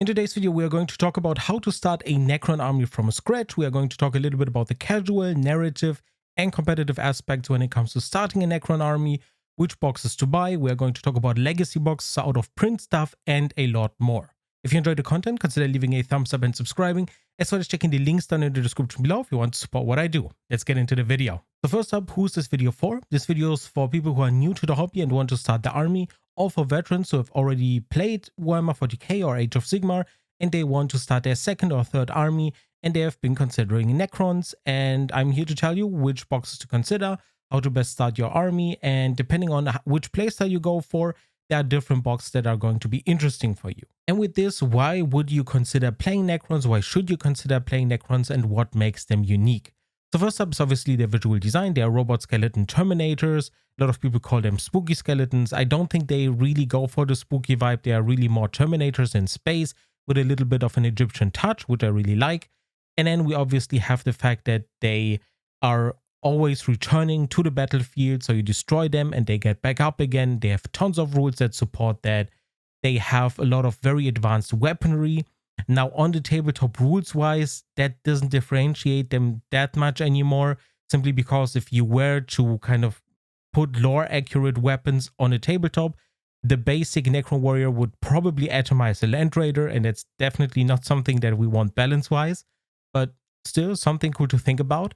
In today's video, we are going to talk about how to start a Necron army from scratch. We are going to talk a little bit about the casual, narrative, and competitive aspects when it comes to starting a Necron army, which boxes to buy. We are going to talk about legacy boxes, out of print stuff, and a lot more. If you enjoyed the content, consider leaving a thumbs up and subscribing, as well as checking the links down in the description below if you want to support what I do. Let's get into the video. So first up, who's this video for? This video is for people who are new to the hobby and want to start the army, or for veterans who have already played Warhammer 40k or Age of Sigmar and they want to start their second or third army and they have been considering Necrons. And I'm here to tell you which boxes to consider, how to best start your army, and depending on which playstyle you go for, there are different boxes that are going to be interesting for you. And with this, why would you consider playing Necrons? Why should you consider playing Necrons, and what makes them unique? So first up is obviously their visual design. They are robot skeleton terminators. A lot of people call them spooky skeletons. I don't think they really go for the spooky vibe. They are really more terminators in space with a little bit of an Egyptian touch, which I really like. And then we obviously have the fact that they are always returning to the battlefield. So you destroy them and they get back up again. They have tons of rules that support that. They have a lot of very advanced weaponry. Now, on the tabletop rules-wise, that doesn't differentiate them that much anymore, simply because if you were to kind of put lore-accurate weapons on a tabletop, the basic Necron warrior would probably atomize a Land Raider, and that's definitely not something that we want balance-wise, but still something cool to think about.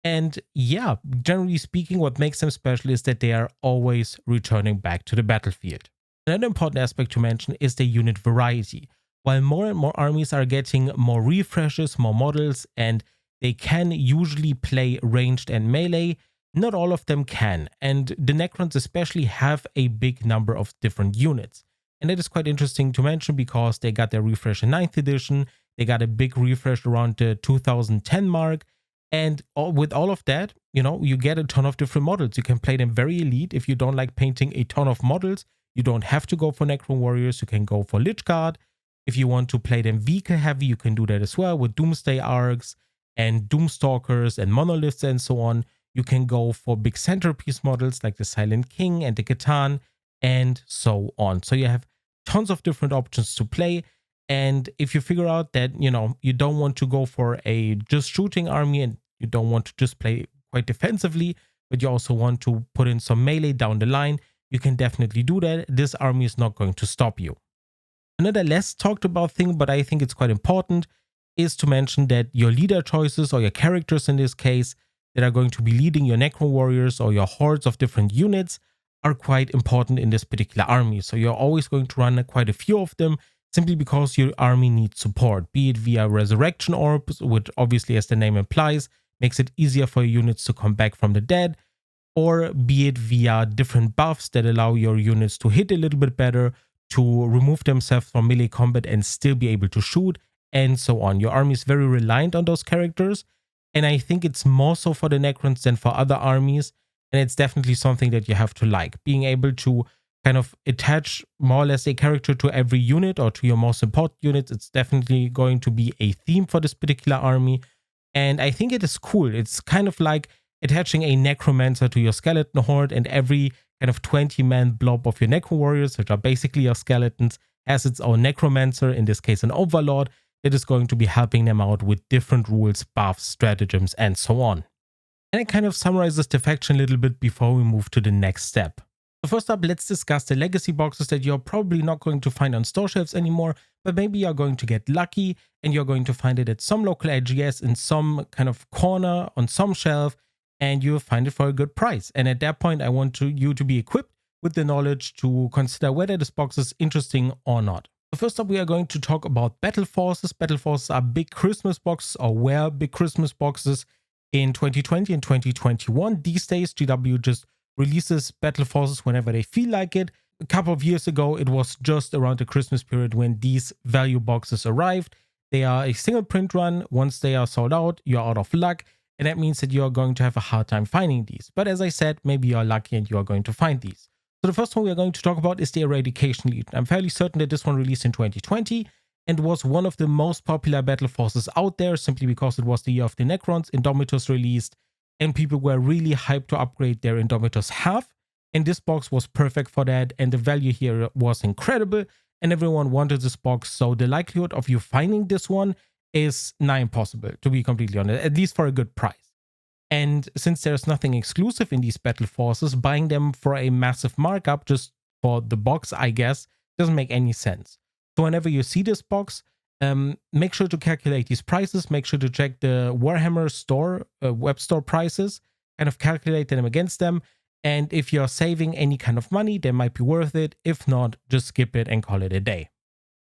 And yeah, generally speaking, what makes them special is that they are always returning back to the battlefield. Another important aspect to mention is the unit variety. While more and more armies are getting more refreshes, more models, and they can usually play ranged and melee, not all of them can. And the Necrons especially have a big number of different units. And that is quite interesting to mention because they got their refresh in 9th edition, they got a big refresh around the 2010 mark, and with all of that, you get a ton of different models. You can play them very elite. If you don't like painting a ton of models, you don't have to go for Necron warriors, you can go for Lich Guard. If you want to play them vehicle heavy, you can do that as well with Doomsday Arcs and Doomstalkers and Monoliths and so on. You can go for big centerpiece models like the Silent King and the Catan and so on. So you have tons of different options to play. And if you figure out that, you don't want to go for a just shooting army and you don't want to just play quite defensively, but you also want to put in some melee down the line, you can definitely do that. This army is not going to stop you. Another less talked about thing, but I think it's quite important, is to mention that your leader choices, or your characters in this case, that are going to be leading your Necron warriors or your hordes of different units are quite important in this particular army. So you're always going to run quite a few of them simply because your army needs support, be it via resurrection orbs, which obviously, as the name implies, makes it easier for your units to come back from the dead, or be it via different buffs that allow your units to hit a little bit better, to remove themselves from melee combat and still be able to shoot, and so on. Your army is very reliant on those characters, and I think it's more so for the Necrons than for other armies, and it's definitely something that you have to like. Being able to kind of attach more or less a character to every unit or to your most important units, it's definitely going to be a theme for this particular army, and I think it is cool. It's kind of like attaching a necromancer to your skeleton horde, and every kind of 20-man blob of your Necron warriors, which are basically your skeletons, has its own necromancer, in this case an overlord, that is going to be helping them out with different rules, buffs, stratagems, and so on. And it kind of summarizes the faction a little bit before we move to the next step. So first up, let's discuss the legacy boxes that you're probably not going to find on store shelves anymore, but maybe you're going to get lucky and you're going to find it at some local IGS in some kind of corner on some shelf, and you'll find it for a good price. And at that point, I want you to be equipped with the knowledge to consider whether this box is interesting or not. So first up, we are going to talk about Battle Forces. Battle Forces are big Christmas boxes, or were big Christmas boxes in 2020 and 2021. These days, GW just releases Battle Forces whenever they feel like it. A couple of years ago, it was just around the Christmas period when these value boxes arrived. They are a single print run. Once they are sold out, you're out of luck. And that means that you're going to have a hard time finding these. But as I said, maybe you're lucky and you are going to find these. So the first one we are going to talk about is the Eradication Legion. I'm fairly certain that this one released in 2020 and was one of the most popular battle forces out there, simply because it was the year of the Necrons. Indomitus released, and people were really hyped to upgrade their Indomitus half. And this box was perfect for that, and the value here was incredible. and everyone wanted this box, so the likelihood of you finding this one is nigh impossible, to be completely honest, at least for a good price. And since there's nothing exclusive in these battle forces, buying them for a massive markup just for the box, I guess, doesn't make any sense. So whenever you see this box, make sure to calculate these prices, make sure to check the Warhammer store, web store prices, kind of calculate them against them. And if you're saving any kind of money, they might be worth it. If not, just skip it and call it a day.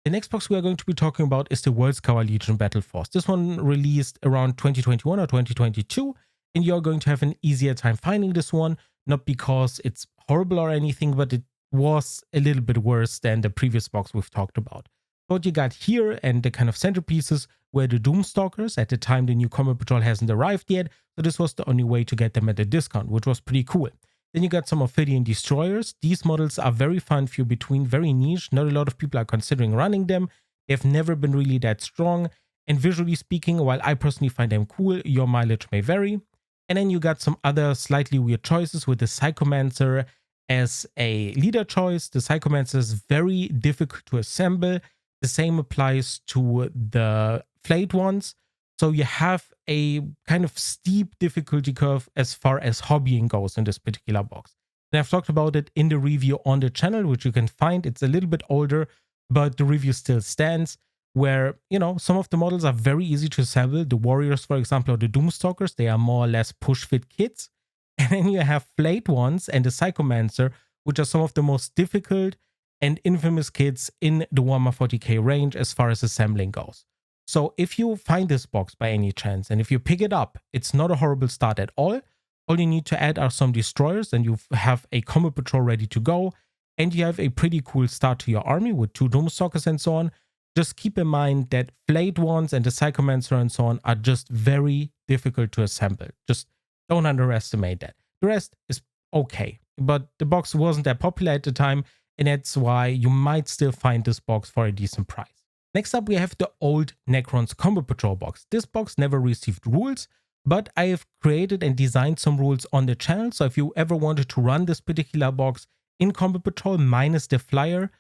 The next box we are going to be talking about is the Worldscour Legion Battle Force. This one released around 2021 or 2022, and you're going to have an easier time finding this one, not because it's horrible or anything, but it was a little bit worse than the previous box we've talked about. What you got here and the kind of centerpieces were the Doomstalkers. At the time, the new Combat Patrol hasn't arrived yet, so this was the only way to get them at a discount, which was pretty cool. Then you got some Ophidian Destroyers. These models are very fun, few between, very niche. Not a lot of people are considering running them. They've never been really that strong. And visually speaking, while I personally find them cool, your mileage may vary. And then you got some other slightly weird choices with the Psychomancer as a leader choice. The Psychomancer is very difficult to assemble. The same applies to the flayed ones. So you have a kind of steep difficulty curve as far as hobbying goes in this particular box. And I've talked about it in the review on the channel, which you can find. It's a little bit older, but the review still stands, where, you know, some of the models are very easy to assemble. The Warriors, for example, or the Doomstalkers, they are more or less push-fit kits. And then you have flayed ones and the Psychomancer, which are some of the most difficult and infamous kits in the Warhammer 40k range as far as assembling goes. So if you find this box by any chance, and if you pick it up, it's not a horrible start at all. All you need to add are some destroyers, and you have a Combat Patrol ready to go, and you have a pretty cool start to your army with 2 Doomstalkers and so on. Just keep in mind that flayed ones and the Psychomancer and so on are just very difficult to assemble. Just don't underestimate that. The rest is okay, but the box wasn't that popular at the time, and that's why you might still find this box for a decent price. Next up, we have the old Necron's Combat Patrol box. This box never received rules, but I have created and designed some rules on the channel. So if you ever wanted to run this particular box in Combat Patrol minus the flyer,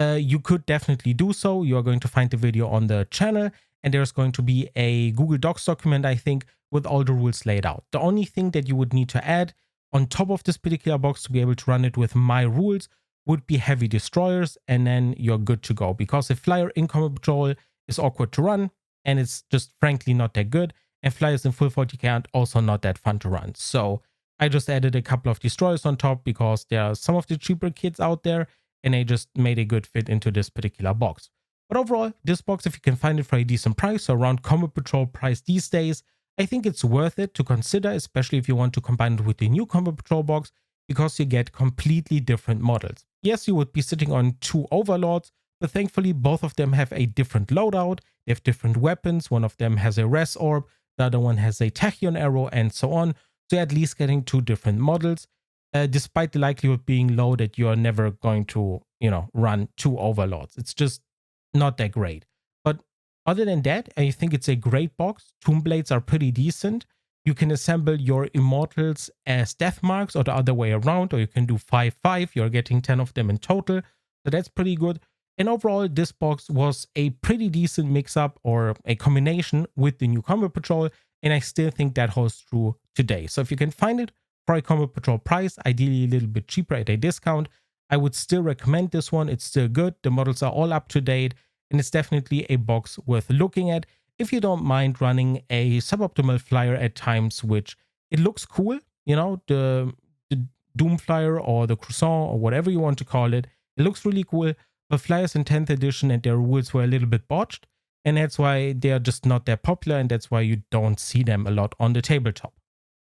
you could definitely do so. You are going to find the video on the channel, and there's going to be a Google Docs document, I think, with all the rules laid out. The only thing that you would need to add on top of this particular box to be able to run it with my rules would be heavy destroyers, and then you're good to go, because a flyer in Combat Patrol is awkward to run, and it's just frankly not that good, and flyers in full 40k are also not that fun to run. So I just added a couple of destroyers on top because there are some of the cheaper kits out there, and they just made a good fit into this particular box. But overall, this box, if you can find it for a decent price, so around Combat Patrol price these days, I think it's worth it to consider, especially if you want to combine it with the new Combat Patrol box, because you get completely different models. Yes, you would be sitting on 2 Overlords, but thankfully both of them have a different loadout, they have different weapons, one of them has a res orb, the other one has a tachyon arrow, and so on. So you're at least getting 2 different models, despite the likelihood being low that you are never going to, run 2 Overlords. It's just not that great. But other than that, I think it's a great box. Tomb Blades are pretty decent. You can assemble your Immortals as Death Marks, or the other way around, or you can do 5-5. You're getting 10 of them in total, so that's pretty good. And overall, this box was a pretty decent mix-up or a combination with the new Combat Patrol, and I still think that holds true today. So if you can find it for a Combat Patrol price, ideally a little bit cheaper at a discount, I would still recommend this one. It's still good. The models are all up to date, and it's definitely a box worth looking at if you don't mind running a suboptimal flyer at times, which it looks cool, the Doom Flyer or the Croissant or whatever you want to call it. It looks really cool, but flyers in 10th edition and their rules were a little bit botched, and that's why they're just not that popular, and that's why you don't see them a lot on the tabletop.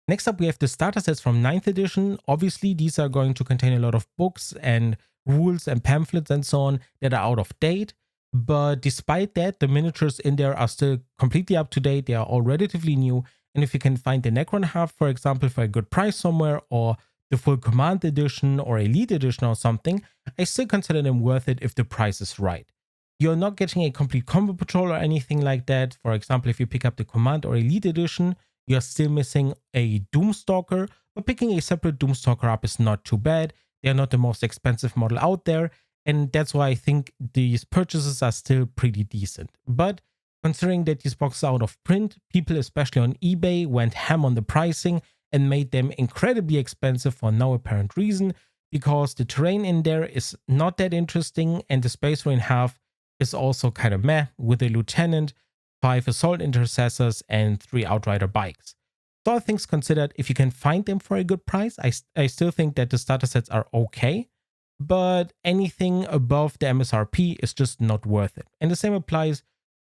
Next up, we have the starter sets from 9th edition. Obviously, these are going to contain a lot of books and rules and pamphlets and so on that are out of date. But despite that, the miniatures in there are still completely up to date. They are all relatively new. And if you can find the Necron half, for example, for a good price somewhere, or the full Command edition or Elite edition or something, I still consider them worth it if the price is right. You're not getting a complete Combat Patrol or anything like that. For example, if you pick up the Command or Elite edition, you're still missing a Doomstalker, but picking a separate Doomstalker up is not too bad. They're not the most expensive model out there, And that's why I think these purchases are still pretty decent. But considering that these boxes are out of print, people, especially on eBay, went ham on the pricing and made them incredibly expensive for no apparent reason, because the terrain in there is not that interesting and the Space Marine half is also kind of meh, with a lieutenant, 5 assault intercessors, and 3 outrider bikes. So all things considered, if you can find them for a good price, I still think that the starter sets are okay, but anything above the MSRP is just not worth it. And the same applies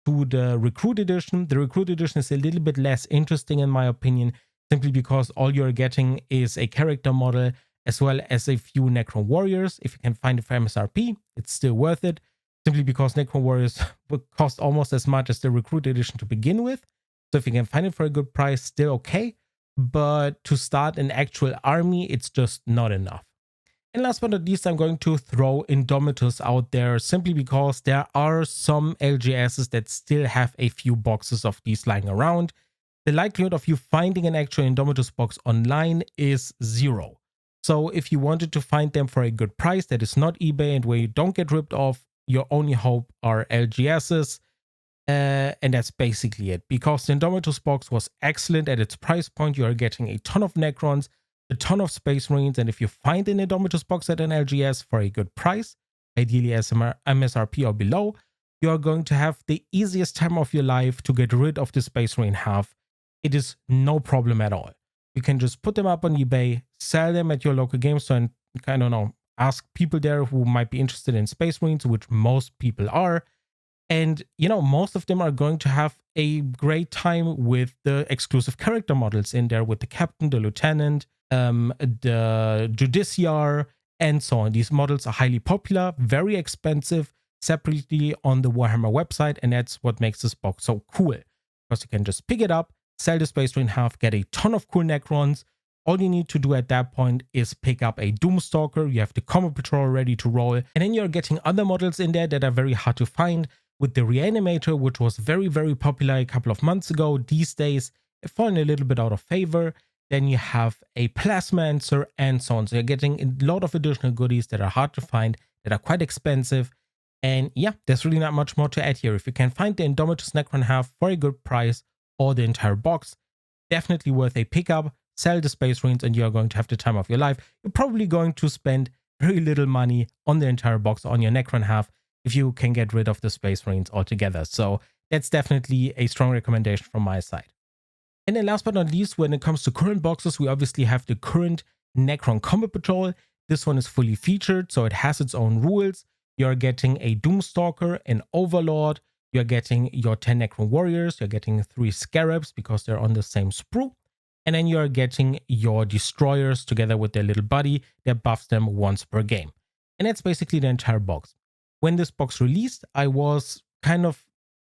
to the Recruit Edition. The Recruit Edition is a little bit less interesting in my opinion, simply because all you're getting is a character model as well as a few Necron Warriors. If you can find it for MSRP, it's still worth it, simply because Necron Warriors would cost almost as much as the Recruit Edition to begin with. So if you can find it for a good price, still okay. But to start an actual army, it's just not enough. And last but not least, I'm going to throw Indomitus out there, simply because there are some LGSs that still have a few boxes of these lying around. The likelihood of you finding an actual Indomitus box online is 0. So if you wanted to find them for a good price that is not eBay and where you don't get ripped off, your only hope are LGSs. And that's basically it. Because the Indomitus box was excellent at its price point, you are getting a ton of Necrons, a ton of Space Marines, and if you find an Indomitus box at an LGS for a good price, ideally MSRP or below, you are going to have the easiest time of your life to get rid of the Space Marine half. It is no problem at all. You can just put them up on eBay, sell them at your local game store, and I don't know, ask people there who might be interested in Space Marines, which most people are. And, you know, most of them are going to have a great time with the exclusive character models in there, with the captain, the lieutenant, the Judiciar, and so on. These models are highly popular, very expensive, separately on the Warhammer website, and that's what makes this box so cool. Because you can just pick it up, sell the Space Marine half, get a ton of cool Necrons. All you need to do at that point is pick up a Doomstalker, you have the Combat Patrol ready to roll, and then you're getting other models in there that are very hard to find, with the Reanimator, which was very, very popular a couple of months ago. These days, it's fallen a little bit out of favor. Then you have a Plasmancer and so on. So you're getting a lot of additional goodies that are hard to find, that are quite expensive. And yeah, there's really not much more to add here. If you can find the Indomitus Necron half for a good price or the entire box, definitely worth a pickup. Sell the Space Marines and you're going to have the time of your life. You're probably going to spend very little money on the entire box, on your Necron half, if you can get rid of the Space Marines altogether. So that's definitely a strong recommendation from my side. And then last but not least, when it comes to current boxes, we obviously have the current Necron Combat Patrol. This one is fully featured, so it has its own rules. You're getting a Doomstalker, an Overlord, you're getting your 10 Necron Warriors, you're getting 3 Scarabs because they're on the same sprue, and then you're getting your Destroyers together with their little buddy that buffs them once per game. And that's basically the entire box. When this box released, I was kind of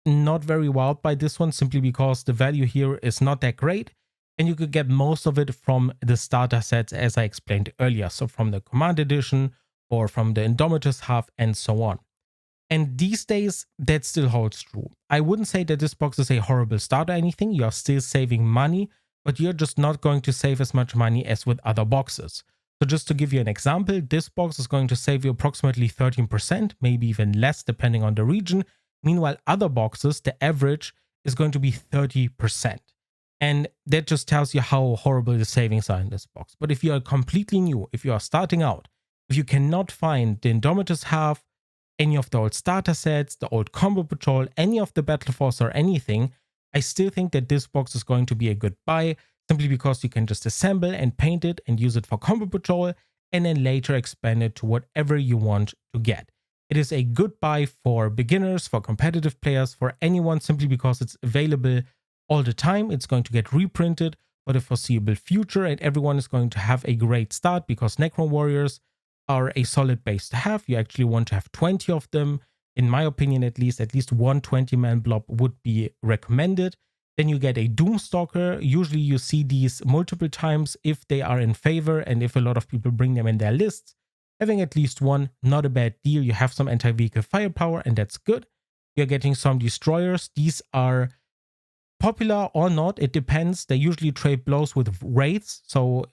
not very wowed by this one, simply because the value here is not that great, and you could get most of it from the starter sets, as I explained earlier, so from the Command Edition or from the Indomitus half and so on. And these days, that still holds true. I wouldn't say that this box is a horrible start or anything. You're still saving money, but you're just not going to save as much money as with other boxes. So just to give you an example, this box is going to save you approximately 13%, maybe even less depending on the region. Meanwhile, other boxes, the average is going to be 30%. And that just tells you how horrible the savings are in this box. But if you are completely new, if you are starting out, if you cannot find the Indomitus half, any of the old starter sets, the old Combat Patrol, any of the Battle Force or anything, I still think that this box is going to be a good buy, simply because you can just assemble and paint it and use it for Combat Patrol, and then later expand it to whatever you want to get. It is a good buy for beginners, for competitive players, for anyone, simply because it's available all the time. It's going to get reprinted for the foreseeable future, and everyone is going to have a great start, because Necron Warriors are a solid base to have. You actually want to have 20 of them. In my opinion, at least one 20-man blob would be recommended. Then you get a Doomstalker. Usually you see these multiple times if they are in favor and if a lot of people bring them in their lists. Having at least one, not a bad deal. You have some anti-vehicle firepower, and that's good. You're getting some Destroyers. These are popular or not, it depends. They usually trade blows with Wraiths. So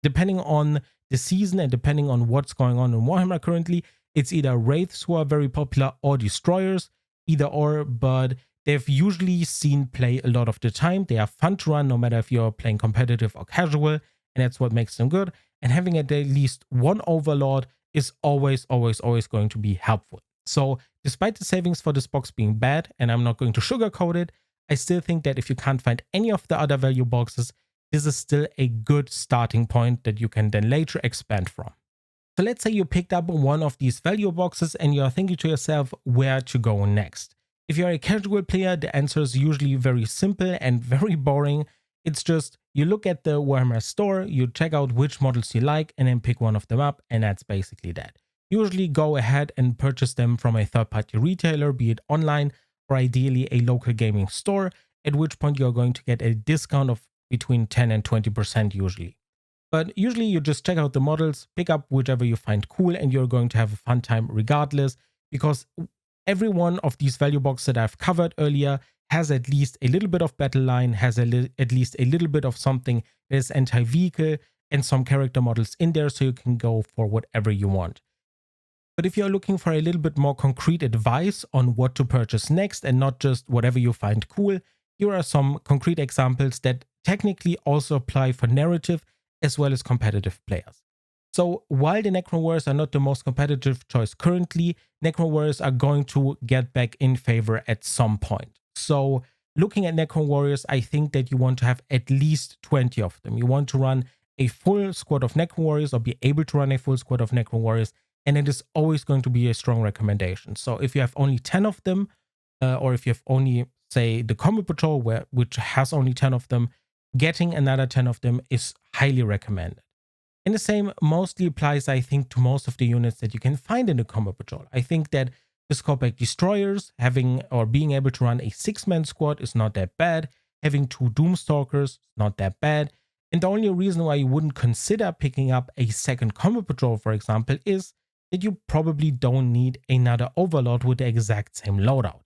depending on the season and depending on what's going on in Warhammer currently, It's either Wraiths who are very popular or Destroyers, either or, but they've usually seen play a lot of the time. They are fun to run no matter if you're playing competitive or casual, and that's what makes them good. And having at least one Overlord is always going to be helpful. So despite the savings for this box being bad, and I'm not going to sugarcoat it, I still think that if you can't find any of the other value boxes, this is still a good starting point that you can then later expand from. So let's say you picked up one of these value boxes and you're thinking to yourself where to go next. If you're a casual player, the answer is usually very simple and very boring. It's just you look at the Warhammer store, you check out which models you like and then pick one of them up, and that's basically that. Usually go ahead and purchase them from a third-party retailer, be it online or ideally a local gaming store, at which point you're going to get a discount of between 10 and 20% usually. But usually you just check out the models, pick up whichever you find cool, and you're going to have a fun time regardless, because every one of these value boxes that I've covered earlier has at least a little bit of battle line, has at least a little bit of something that is anti-vehicle, and some character models in there, so you can go for whatever you want. But if you're looking for a little bit more concrete advice on what to purchase next and not just whatever you find cool, here are some concrete examples that technically also apply for narrative as well as competitive players. So while the Necron Warriors are not the most competitive choice currently, Necron Warriors are going to get back in favor at some point. So looking at Necron Warriors, I think that you want to have at least 20 of them. You want to run a full squad of Necron Warriors or be able to run a full squad of Necron Warriors, and it is always going to be a strong recommendation. So if you have only 10 of them, or if you have only, say, the Combat Patrol, which has only 10 of them, getting another 10 of them is highly recommended. And the same mostly applies, I think, to most of the units that you can find in the Combat Patrol. I think that the Scopeback Destroyers, having or being able to run a 6-man squad is not that bad. Having 2 Doomstalkers, not that bad. And the only reason why you wouldn't consider picking up a second Combat Patrol, for example, is that you probably don't need another Overlord with the exact same loadout.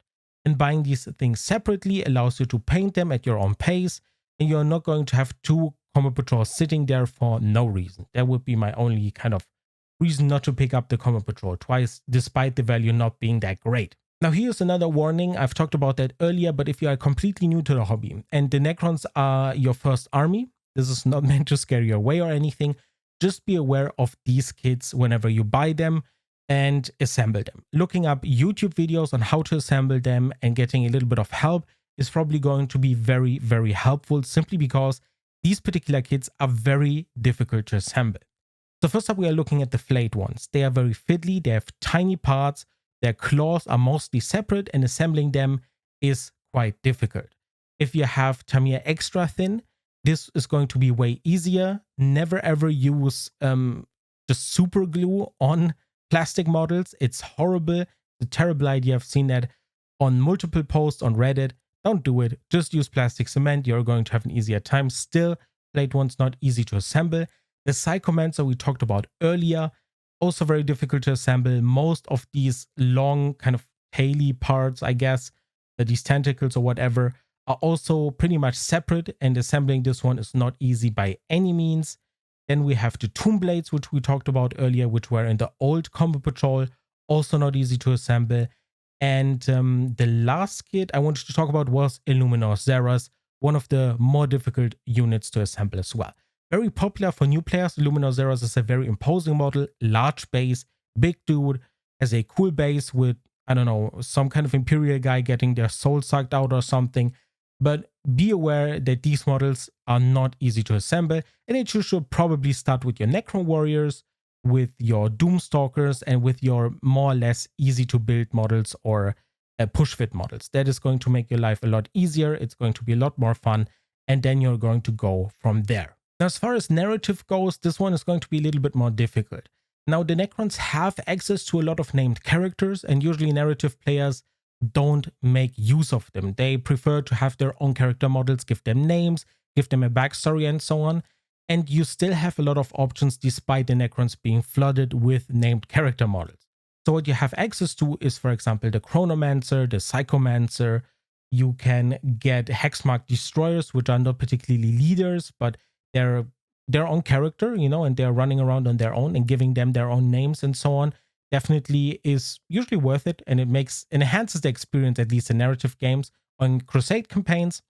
And buying these things separately allows you to paint them at your own pace, and you're not going to have 2 Combat Patrols sitting there for no reason. That would be my only kind of reason not to pick up the Combat Patrol twice, despite the value not being that great. Now here's another warning, I've talked about that earlier, but if you are completely new to the hobby and the Necrons are your first army, this is not meant to scare you away or anything, just be aware of these kits whenever you buy them and assemble them. Looking up YouTube videos on how to assemble them and getting a little bit of help is probably going to be very, very helpful, simply because these particular kits are very difficult to assemble. So first up, we are looking at the flayed ones. They are very fiddly, they have tiny parts, their claws are mostly separate, and assembling them is quite difficult. If you have Tamir extra thin, this is going to be way easier. Never ever use just super glue on plastic models. It's horrible. It's a terrible idea. I've seen that on multiple posts on Reddit. Don't do it. Just use plastic cement. You're going to have an easier time. Still, flayed ones not easy to assemble. The Psychomancer we talked about earlier, also very difficult to assemble. Most of these long kind of taily parts, I guess, these tentacles or whatever, are also pretty much separate, and assembling this one is not easy by any means. Then we have the Tomb Blades, which we talked about earlier, which were in the old Combat Patrol, also not easy to assemble. And the last kit I wanted to talk about was Illuminor Zeras, one of the more difficult units to assemble as well. Very popular for new players. Illuminor Zeras is a very imposing model, large base, big dude, has a cool base with, I don't know, some kind of Imperial guy getting their soul sucked out or something. But be aware that these models are not easy to assemble, and that you should probably start with your Necron Warriors, with your Doomstalkers, and with your more or less easy to build models or push fit models. That is going to make your life a lot easier. It's going to be a lot more fun, and then you're going to go from there. Now, as far as narrative goes, this one is going to be a little bit more difficult. Now, the Necrons have access to a lot of named characters, and usually narrative players don't make use of them. They prefer to have their own character models, give them names, give them a backstory and so on. And you still have a lot of options despite the Necrons being flooded with named character models. So what you have access to is, for example, the Chronomancer, the Psychomancer. You can get Hexmark Destroyers, which are not particularly leaders, but they're their own character, you know, and they're running around on their own and giving them their own names and so on. definitely is usually worth it, and it enhances the experience, at least in narrative games on Crusade campaigns.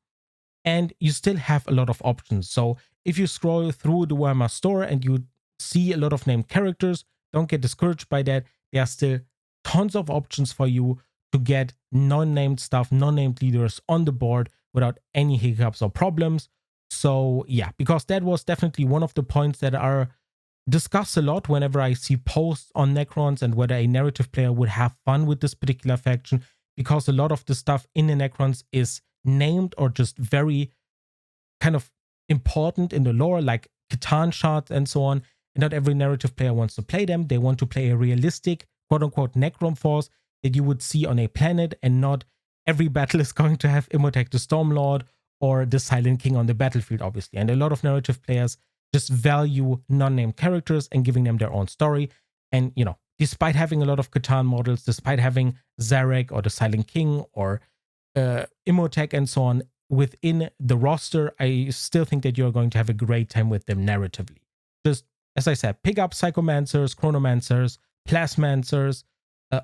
And you still have a lot of options. So if you scroll through the Warhammer store and you see a lot of named characters, don't get discouraged by that. There are still tons of options for you to get non-named stuff, non-named leaders on the board without any hiccups or problems. So yeah, because that was definitely one of the points that are discussed a lot whenever I see posts on Necrons and whether a narrative player would have fun with this particular faction, because a lot of the stuff in the Necrons is named or just very kind of important in the lore, like Catan shards and so on. And not every narrative player wants to play them. They want to play a realistic, quote unquote, Necron force that you would see on a planet, and not every battle is going to have Imhotep the Stormlord or the Silent King on the battlefield, obviously. And a lot of narrative players just value non-named characters and giving them their own story. And, you know, despite having a lot of Catan models, despite having Zarek or the Silent King or Imhotep and so on within the roster, I still think that you're going to have a great time with them narratively. Just, as I said, pick up Psychomancers, Chronomancers, Plasmancers,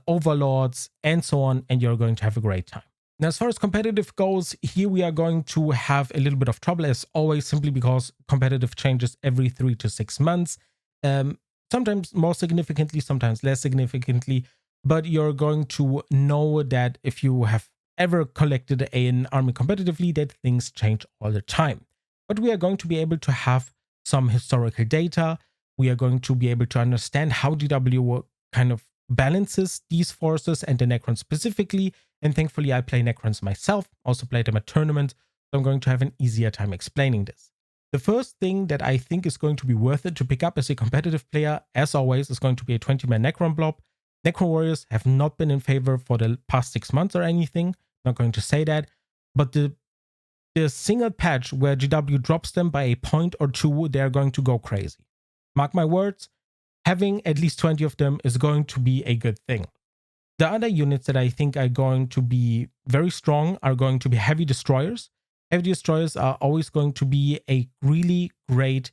Overlords, and so on, and you're going to have a great time. Now, as far as competitive goes, here we are going to have a little bit of trouble, as always, simply because competitive changes every 3 to 6 months. Sometimes more significantly, sometimes less significantly, but you're going to know that if you have ever collected an army competitively, that things change all the time. But we are going to be able to have some historical data. We are going to be able to understand how GW kind of balances these forces and the Necrons specifically. And thankfully, I play Necrons myself, also played them at tournaments, so I'm going to have an easier time explaining this. The first thing that I think is going to be worth it to pick up as a competitive player, as always, is going to be a 20-man Necron blob. Necron warriors have not been in favor for the past 6 months or anything. Not going to say that, but the single patch where GW drops them by a point or two, they're going to go crazy. Mark my words, having at least 20 of them is going to be a good thing. The other units that I think are going to be very strong are going to be heavy destroyers. Heavy destroyers are always going to be a really great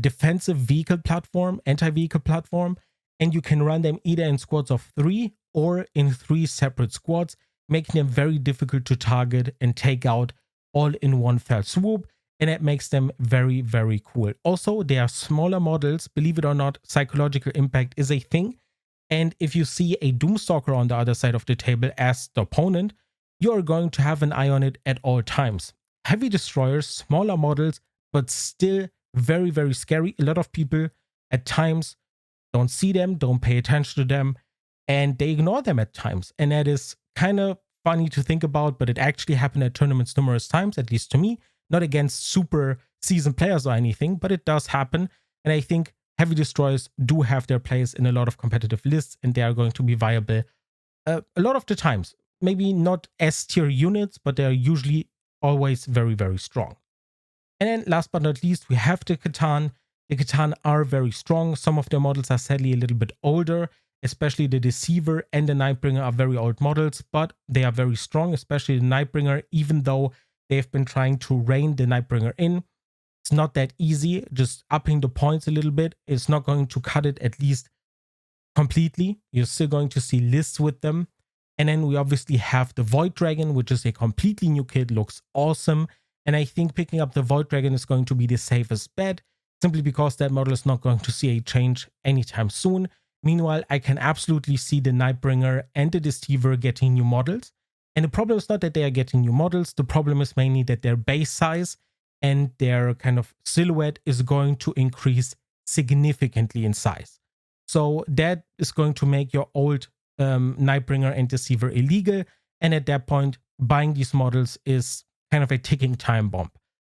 defensive vehicle platform, anti-vehicle platform, and you can run them either in squads of 3 or in 3 separate squads, making them very difficult to target and take out all in one fell swoop, and it makes them very, very cool. Also, they are smaller models. Believe it or not, psychological impact is a thing, and if you see a Doomstalker on the other side of the table as the opponent, you are going to have an eye on it at all times. Heavy destroyers, smaller models, but still very, very scary. A lot of people at times don't see them, don't pay attention to them, and they ignore them at times, and that is kind of funny to think about, but it actually happened at tournaments numerous times, at least to me, not against super seasoned players or anything, but it does happen. And I think heavy destroyers do have their place in a lot of competitive lists, and they are going to be viable a lot of the times. Maybe not S tier units, but they are usually always very, very strong. And then last but not least, we have the Catan. The Catan are very strong. Some of their models are sadly a little bit older, especially the Deceiver and the Nightbringer are very old models, but they are very strong, especially the Nightbringer, even though they've been trying to rein the Nightbringer in. It's not that easy. Just upping the points a little bit is not going to cut it, at least completely. You're still going to see lists with them. And then we obviously have the Void Dragon, which is a completely new kit, looks awesome. And I think picking up the Void Dragon is going to be the safest bet, simply because that model is not going to see a change anytime soon. Meanwhile, I can absolutely see the Nightbringer and the Deceiver getting new models. And the problem is not that they are getting new models. The problem is mainly that their base size and their kind of silhouette is going to increase significantly in size. So that is going to make your old Nightbringer and Deceiver illegal. And at that point, buying these models is kind of a ticking time bomb.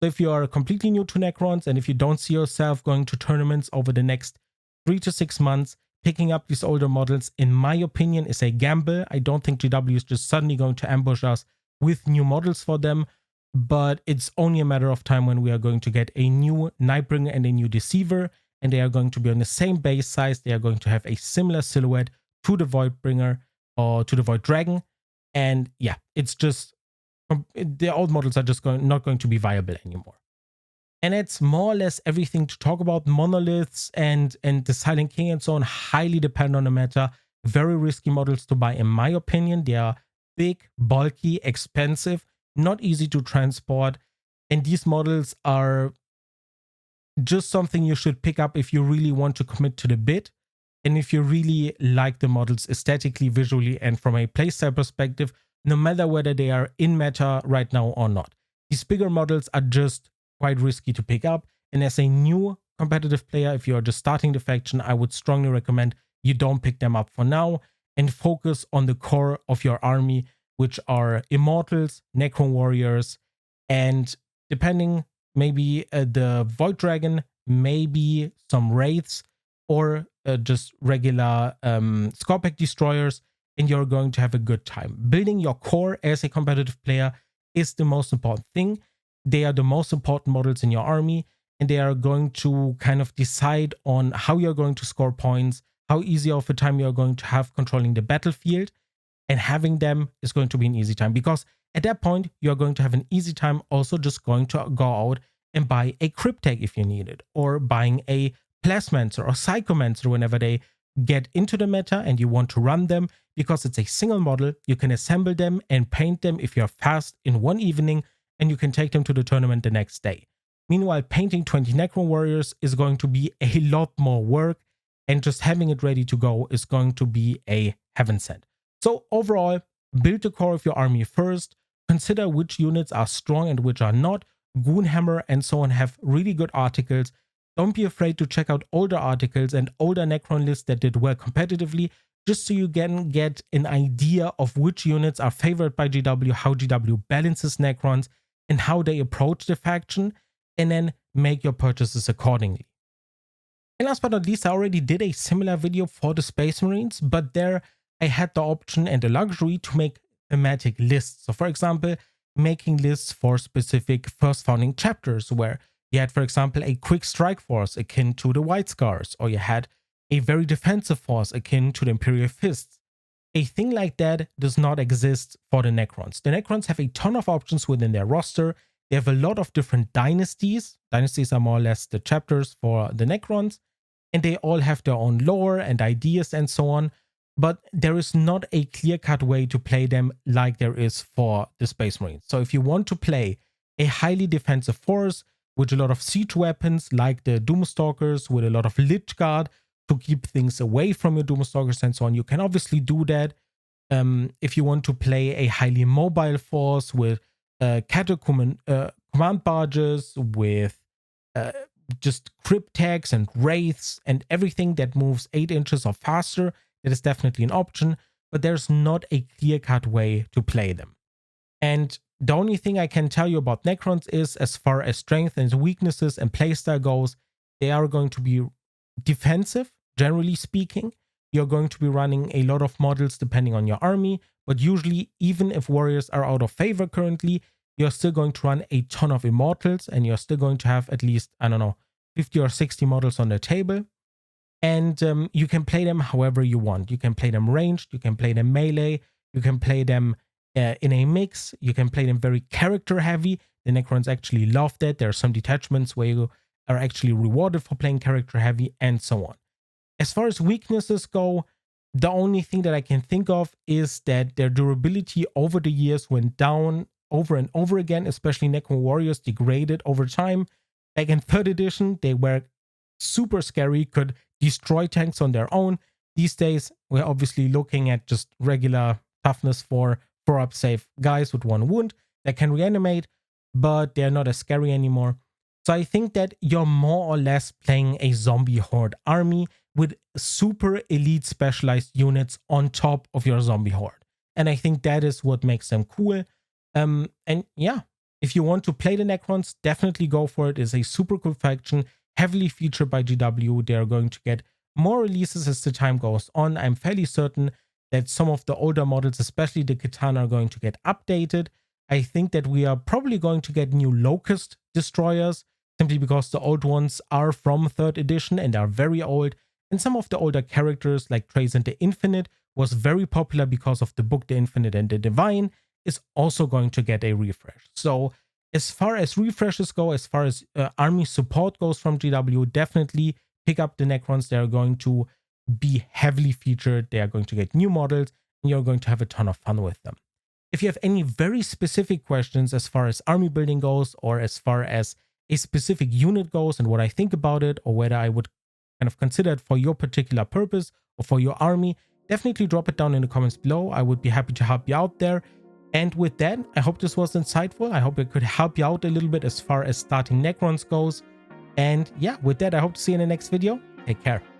So if you are completely new to Necrons and if you don't see yourself going to tournaments over the next 3 to 6 months, picking up these older models, in my opinion, is a gamble. I don't think GW is just suddenly going to ambush us with new models for them, but it's only a matter of time when we are going to get a new Nightbringer and a new Deceiver, and they are going to be on the same base size. They are going to have a similar silhouette to the Voidbringer or to the Void Dragon, and yeah, it's just the old models are just not going to be viable anymore. And it's more or less everything to talk about. Monoliths and the Silent King and so on highly depend on the meta. very risky models to buy, in my opinion. They are big, bulky, expensive, not easy to transport. And these models are just something you should pick up if you really want to commit to the bid. And if you really like the models aesthetically, visually, and from a playstyle perspective, no matter whether they are in meta right now or not. These bigger models are just quite risky to pick up. And as a new competitive player, if you are just starting the faction, I would strongly recommend you don't pick them up for now and focus on the core of your army, which are Immortals, Necron Warriors, and depending, maybe the Void Dragon, maybe some Wraiths, or just regular Scorpack Destroyers, and you're going to have a good time. Building your core as a competitive player is the most important thing. They are the most important models in your army, and they are going to kind of decide on how you're going to score points, how easy of a time you're going to have controlling the battlefield, and having them is going to be an easy time, because at that point you're going to have an easy time also just going to go out and buy a Cryptek if you need it, or buying a Plasmancer or Psychomancer whenever they get into the meta and you want to run them, because it's a single model. You can assemble them and paint them if you're fast in one evening, and you can take them to the tournament the next day. Meanwhile, painting 20 Necron Warriors is going to be a lot more work, and just having it ready to go is going to be a heaven sent. So overall, build the core of your army first, consider which units are strong and which are not. Goonhammer and so on have really good articles. Don't be afraid to check out older articles and older Necron lists that did well competitively, just so you can get an idea of which units are favored by GW, how GW balances Necrons, and how they approach the faction, and then make your purchases accordingly. And last but not least, I already did a similar video for the Space Marines, but there I had the option and the luxury to make thematic lists. So for example, making lists for specific first founding chapters, where you had, for example, a quick strike force akin to the White Scars, or you had a very defensive force akin to the Imperial Fists. A thing like that does not exist for the Necrons. The Necrons have a ton of options within their roster. They have a lot of different dynasties. Dynasties are more or less the chapters for the Necrons, and they all have their own lore and ideas and so on. But there is not a clear-cut way to play them like there is for the Space Marines. So if you want to play a highly defensive force with a lot of siege weapons like the Doomstalkers, with a lot of Lich Guard to keep things away from your Doomstalkers and so on, you can obviously do that. If you want to play a highly mobile force with command barges, with just Crypteks and Wraiths and everything that moves 8 inches or faster, that is definitely an option, but there's not a clear-cut way to play them. And the only thing I can tell you about Necrons is, as far as strength and weaknesses and playstyle goes, they are going to be defensive, generally speaking. You're going to be running a lot of models depending on your army, but usually, even if warriors are out of favor currently, you're still going to run a ton of Immortals, and you're still going to have at least, I don't know, 50 or 60 models on the table. And you can play them however you want. You can play them ranged, you can play them melee, you can play them in a mix, you can play them very character heavy. The Necrons actually love that. There are some detachments where you are actually rewarded for playing character heavy, and so on. As far as weaknesses go, the only thing that I can think of is that their durability over the years went down over and over again, especially Necron Warriors degraded over time. Back in 3rd edition, they were super scary, could destroy tanks on their own. These days, we're obviously looking at just regular toughness for 4-up safe guys with 1 wound that can reanimate, but they're not as scary anymore. So I think that you're more or less playing a zombie horde army with super elite specialized units on top of your zombie horde. And I think that is what makes them cool. And yeah, if you want to play the Necrons, definitely go for it. It's a super cool faction, heavily featured by GW. They are going to get more releases as the time goes on. I'm fairly certain that some of the older models, especially the Kitana, are going to get updated. I think that we are probably going to get new Locust destroyers, simply because the old ones are from 3rd edition and are very old. And some of the older characters, like Trazen the Infinite, was very popular because of the book The Infinite and the Divine, is also going to get a refresh. So as far as refreshes go, as far as army support goes from GW, definitely pick up the Necrons. They're going to be heavily featured. They are going to get new models, and you're going to have a ton of fun with them. If you have any very specific questions as far as army building goes, or as far as a specific unit goes and what I think about it, or whether I would kind of consider it for your particular purpose or for your army, definitely drop it down in the comments below. I would be happy to help you out there. And with that, I hope this was insightful. I hope it could help you out a little bit as far as starting Necrons goes. And yeah, with that, I hope to see you in the next video. Take care.